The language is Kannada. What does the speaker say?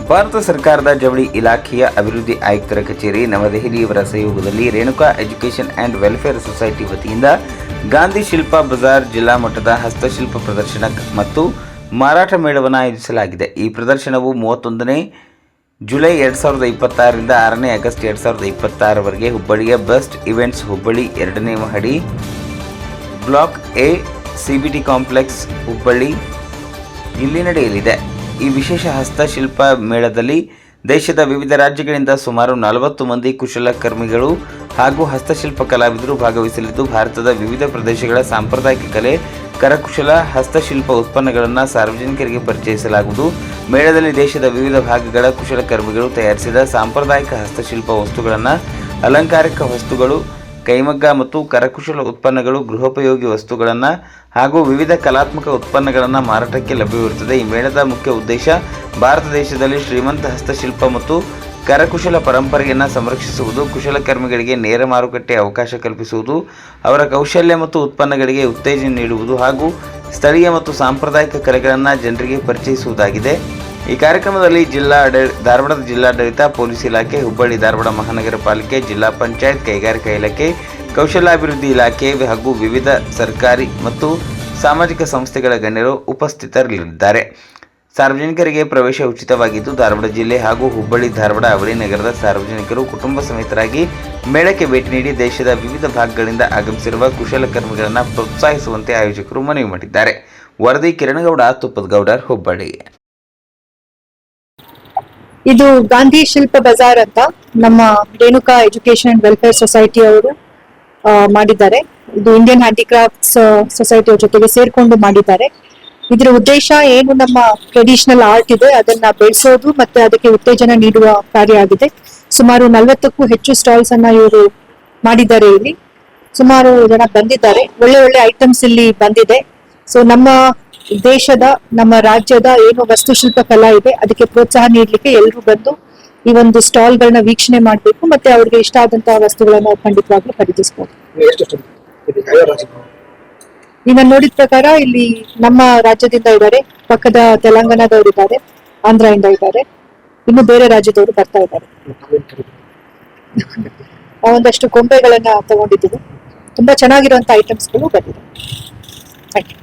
ಭಾರತ ಸರ್ಕಾರದ ಜವಳಿ ಇಲಾಖೆಯ ಅಭಿವೃದ್ಧಿ ಆಯುಕ್ತರ ಕಚೇರಿ ನವದೆಹಲಿಯವರ ಸಹಯೋಗದಲ್ಲಿ Renuka education and welfare society ವತಿಯಿಂದ ಗಾಂಧಿ ಶಿಲ್ಪ ಬಜಾರ್ ಜಿಲ್ಲಾ ಮಟ್ಟದ ಹಸ್ತಶಿಲ್ಪ ಪ್ರದರ್ಶನ ಮತ್ತು ಮಾರಾಟ ಮೇಳವನ್ನು ಆಯೋಜಿಸಲಾಗಿದೆ. ಈ ಪ್ರದರ್ಶನವು 31ನೇ ಜುಲೈ 2026ರಿಂದ 6ನೇ ಆಗಸ್ಟ್ 2026ರವರೆಗೆ ಹುಬ್ಬಳ್ಳಿಯ ಬೆಸ್ಟ್ ಇವೆಂಟ್ಸ್ ಹುಬ್ಬಳ್ಳಿ 2ನೇ ಮಹಡಿ block A CBT complex Hubballi ಇಲ್ಲಿ ನಡೆಯಲಿದೆ. ಈ ವಿಶೇಷ ಹಸ್ತಶಿಲ್ಪ ಮೇಳದಲ್ಲಿ ದೇಶದ ವಿವಿಧ ರಾಜ್ಯಗಳಿಂದ ಸುಮಾರು 40 ಮಂದಿ ಕುಶಲಕರ್ಮಿಗಳು ಹಾಗೂ ಹಸ್ತಶಿಲ್ಪ ಕಲಾವಿದರು ಭಾಗವಹಿಸಲಿದ್ದು, ಭಾರತದ ವಿವಿಧ ಪ್ರದೇಶಗಳ ಸಾಂಪ್ರದಾಯಿಕ ಕಲೆ, ಕರಕುಶಲ, ಹಸ್ತಶಿಲ್ಪ ಉತ್ಪನ್ನಗಳನ್ನು ಸಾರ್ವಜನಿಕರಿಗೆ ಪರಿಚಯಿಸಲಾಗುವುದು. ಮೇಳದಲ್ಲಿ ದೇಶದ ವಿವಿಧ ಭಾಗಗಳ ಕುಶಲಕರ್ಮಿಗಳು ತಯಾರಿಸಿದ ಸಾಂಪ್ರದಾಯಿಕ ಹಸ್ತಶಿಲ್ಪ ವಸ್ತುಗಳನ್ನು, ಅಲಂಕಾರಿಕ ವಸ್ತುಗಳು, ಕೈಮಗ್ಗ ಮತ್ತು ಕರಕುಶಲ ಉತ್ಪನ್ನಗಳು, ಗೃಹೋಪಯೋಗಿ ವಸ್ತುಗಳನ್ನು ಹಾಗೂ ವಿವಿಧ ಕಲಾತ್ಮಕ ಉತ್ಪನ್ನಗಳನ್ನು ಮಾರಾಟಕ್ಕೆ ಲಭ್ಯವಿರುತ್ತದೆ. ಈ ಮೇಳದ ಮುಖ್ಯ ಉದ್ದೇಶ ಭಾರತ ದೇಶದಲ್ಲಿ ಶ್ರೀಮಂತ ಹಸ್ತಶಿಲ್ಪ ಮತ್ತು ಕರಕುಶಲ ಪರಂಪರೆಯನ್ನು ಸಂರಕ್ಷಿಸುವುದು, ಕುಶಲಕರ್ಮಿಗಳಿಗೆ ನೇರ ಮಾರುಕಟ್ಟೆ ಅವಕಾಶ ಕಲ್ಪಿಸುವುದು, ಅವರ ಕೌಶಲ್ಯ ಮತ್ತು ಉತ್ಪನ್ನಗಳಿಗೆ ಉತ್ತೇಜನ ನೀಡುವುದು ಹಾಗೂ ಸ್ಥಳೀಯ ಮತ್ತು ಸಾಂಪ್ರದಾಯಿಕ ಕಲೆಗಳನ್ನು ಜನರಿಗೆ ಪರಿಚಯಿಸುವುದಾಗಿದೆ. ಈ ಕಾರ್ಯಕ್ರಮದಲ್ಲಿ ಧಾರವಾಡದ ಜಿಲ್ಲಾಡಳಿತ, ಪೊಲೀಸ್ ಇಲಾಖೆ, ಹುಬ್ಬಳ್ಳಿ ಧಾರವಾಡ ಮಹಾನಗರ ಪಾಲಿಕೆ, ಜಿಲ್ಲಾ ಪಂಚಾಯತ್, ಕೈಗಾರಿಕಾ ಇಲಾಖೆ, ಕೌಶಲ್ಯಾಭಿವೃದ್ಧಿ ಇಲಾಖೆ ಹಾಗೂ ವಿವಿಧ ಸರ್ಕಾರಿ ಮತ್ತು ಸಾಮಾಜಿಕ ಸಂಸ್ಥೆಗಳ ಗಣ್ಯರು ಉಪಸ್ಥಿತರಿರಲಿದ್ದಾರೆ. ಸಾರ್ವಜನಿಕರಿಗೆ ಪ್ರವೇಶ ಉಚಿತವಾಗಿದ್ದು, ಧಾರವಾಡ ಜಿಲ್ಲೆ ಹಾಗೂ ಹುಬ್ಬಳ್ಳಿ ಧಾರವಾಡ ಅವಳಿ ನಗರದ ಸಾರ್ವಜನಿಕರು ಕುಟುಂಬ ಸಮೇತರಾಗಿ ಮೇಳಕ್ಕೆ ಭೇಟಿ ನೀಡಿ ದೇಶದ ವಿವಿಧ ಭಾಗಗಳಿಂದ ಆಗಮಿಸಿರುವ ಕುಶಲಕರ್ಮಿಗಳನ್ನು ಪ್ರೋತ್ಸಾಹಿಸುವಂತೆ ಆಯೋಜಕರು ಮನವಿ ಮಾಡಿದ್ದಾರೆ. ವರದಿ ಕಿರಣಗೌಡ, ತುಪ್ಪದಗೌಡರ್, ಹುಬ್ಬಳ್ಳಿ. ಇದು ಗಾಂಧಿ ಶಿಲ್ಪ ಬಜಾರ್ ಅಂತ ನಮ್ಮ Renuka education and welfare society ಅವರು ಮಾಡಿದ್ದಾರೆ. ಇದು ಇಂಡಿಯನ್ ಹ್ಯಾಂಡಿಕ್ರಾಫ್ಟ್ಸ್ ಸೊಸೈಟಿಯ ಜೊತೆಗೆ ಸೇರ್ಕೊಂಡು ಮಾಡಿದ್ದಾರೆ. ಇದರ ಉದ್ದೇಶ ಏನು, ನಮ್ಮ ಟ್ರೆಡಿಷನಲ್ ಆರ್ಟ್ ಇದೆ ಅದನ್ನ ಬೆಳೆಸೋದು ಮತ್ತೆ ಅದಕ್ಕೆ ಉತ್ತೇಜನ ನೀಡುವ ಕಾರ್ಯ ಆಗಿದೆ. ಸುಮಾರು 40ಕ್ಕೂ ಹೆಚ್ಚು ಸ್ಟಾಲ್ಸ್ ಅನ್ನ ಇವರು ಮಾಡಿದ್ದಾರೆ. ಇಲ್ಲಿ ಸುಮಾರು ಜನ ಬಂದಿದ್ದಾರೆ. ಒಳ್ಳೆ ಒಳ್ಳೆ ಐಟಮ್ಸ್ ಇಲ್ಲಿ ಬಂದಿದೆ. ಸೊ ನಮ್ಮ ದೇಶದ, ನಮ್ಮ ರಾಜ್ಯದ ಏನು ವಾಸ್ತುಶಿಲ್ಪ ಕಲಾ ಇದೆ ಅದಕ್ಕೆ ಪ್ರೋತ್ಸಾಹ ನೀಡಲಿಕ್ಕೆ ಎಲ್ಲರೂ ಬಂದು ಈ ಒಂದು ಸ್ಟಾಲ್ ಗಳನ್ನ ವೀಕ್ಷಣೆ ಮಾಡಬೇಕು ಮತ್ತೆ ಅವ್ರಿಗೆ ಇಷ್ಟ ಆದಂತಹ ವಸ್ತುಗಳನ್ನ ಖಂಡಿತವಾಗ್ಲೂ ಖರೀದಿಸಬಹುದು. ಈಗ ನೋಡಿದ ಪ್ರಕಾರ ಇಲ್ಲಿ ನಮ್ಮ ರಾಜ್ಯದಿಂದ ಇದ್ದಾರೆ, ಪಕ್ಕದ ತೆಲಂಗಾಣದವರು ಇದ್ದಾರೆ, ಆಂಧ್ರದಿಂದ ಇದ್ದಾರೆ, ಇನ್ನು ಬೇರೆ ರಾಜ್ಯದವರು ಬರ್ತಾ ಇದ್ದಾರೆ. ಒಂದಷ್ಟು ಗೊಂಬೆಗಳನ್ನ ತಗೊಂಡಿದ್ದೀವಿ. ತುಂಬಾ ಚೆನ್ನಾಗಿರುವಂತಹ ಐಟಮ್ಸ್ಗಳು ಬಂದಿದೆ. Thank you.